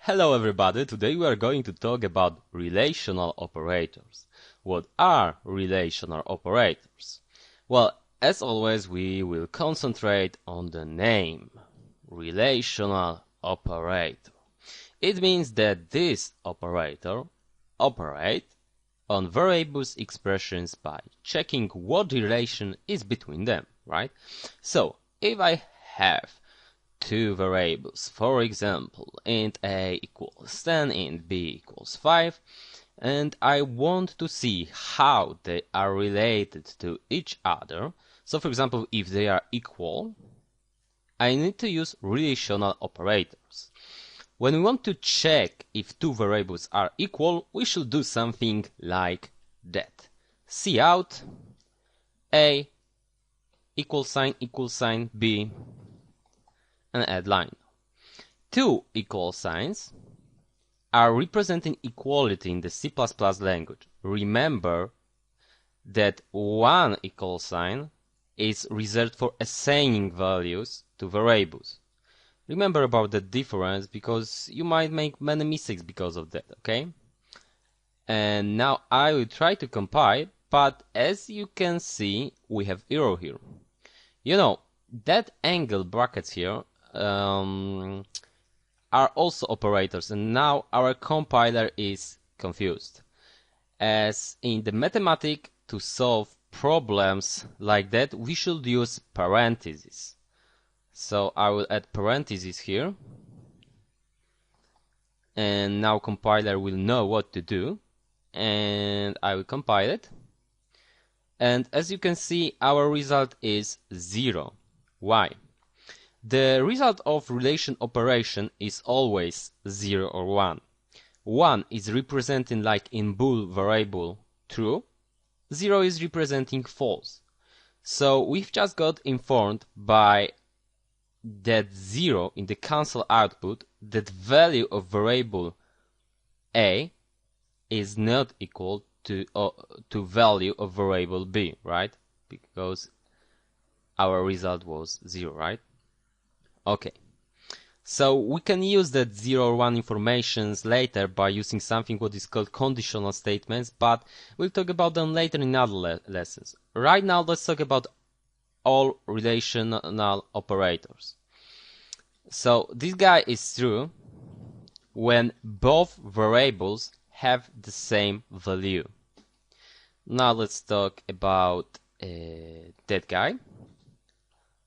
Hello everybody, today we are going to talk about relational operators. What are relational operators? Well, as always we will concentrate on the name, relational operator. It means that this operator operates on variables expressions by checking what relation is between them, right? So, if I have two variables, for example, int a equals 10, int b equals 5, and I want to see how they are related to each other. So for example, if they are equal, I need to use relational operators. When we want to check if two variables are equal, we should do something like that. Cout a equal sign b and add line. Two equal signs are representing equality in the C++ language. Remember that one equal sign is reserved for assigning values to variables. Remember about the difference because you might make many mistakes because of that, okay? And now I will try to compile, but as you can see, we have error here. You know, that angle brackets here are also operators, and now our compiler is confused. As in the mathematics, to solve problems like that, we should use parentheses. So I will add parentheses here, and now compiler will know what to do, and I will compile it. And as you can see, our result is 0. Why? The result of relation operation is always 0 or 1. 1 is representing, like in bool variable, true. 0 is representing false. So we've just got informed by that 0 in the console output that value of variable a is not equal to value of variable b, right? Because our result was 0, right? Okay, so we can use that 0 or 1 informations later by using something what is called conditional statements, but we'll talk about them later in other lessons. Right now, let's talk about all relational operators. So this guy is true when both variables have the same value. Now let's talk about that guy.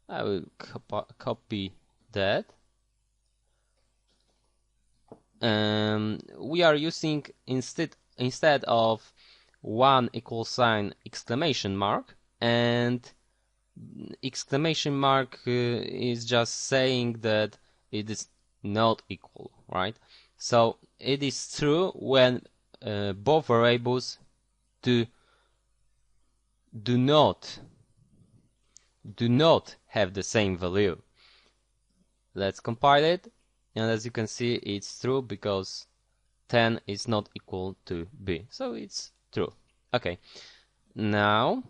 I will copy that. We are using instead of one equal sign exclamation mark, and exclamation mark is just saying that it is not equal, right? So it is true when both variables do not have the same value. Let's compile it, and as you can see, it's true because 10 is not equal to b, so it's true. Okay, now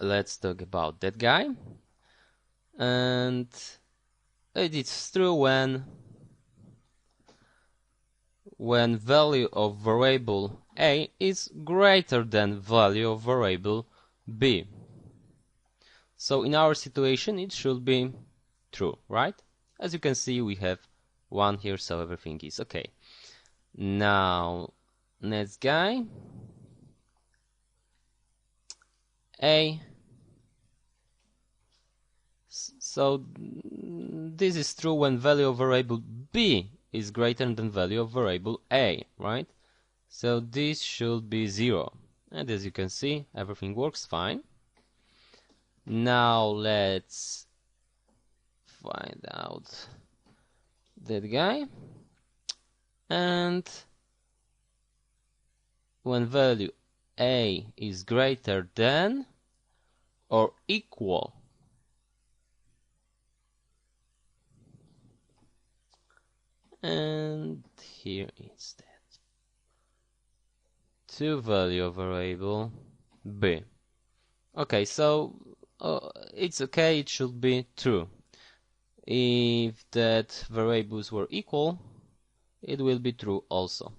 let's talk about that guy, and it is true when value of variable a is greater than value of variable b. So in our situation it should be true, right? As you can see, we have 1 here, so everything is okay. Now next guy, a. So this is true when value of variable b is greater than value of variable a, right? So this should be 0, and as you can see, everything works fine. Now let's find out that guy, and when value a is greater than or equal and here is that to value of variable b. Okay, so it's okay, it should be true. If that variables were equal, it will be true also.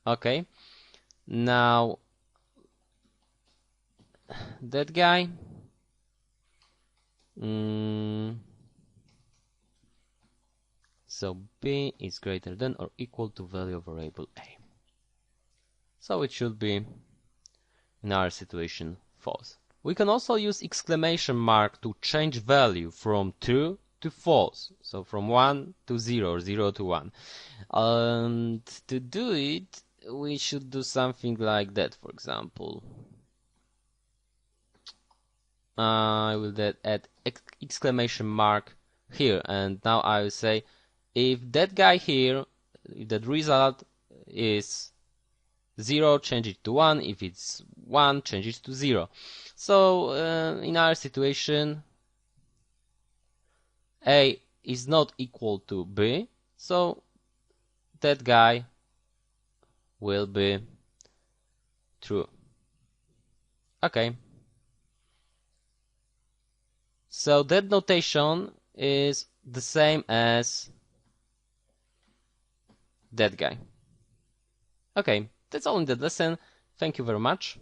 Okay, now that guy, so b is greater than or equal to value of variable a. So it should be, in our situation, false. We can also use exclamation mark to change value from true to false. So from 1 to 0 or 0 to 1. And to do it, we should do something like that, for example. I will add exclamation mark here, and now I will say if that guy here, if that result is 0, change it to 1. If it's 1, change it to 0. So in our situation, A is not equal to B, so that guy will be true. Okay. So that notation is the same as that guy. Okay, that's all in that lesson. Thank you very much.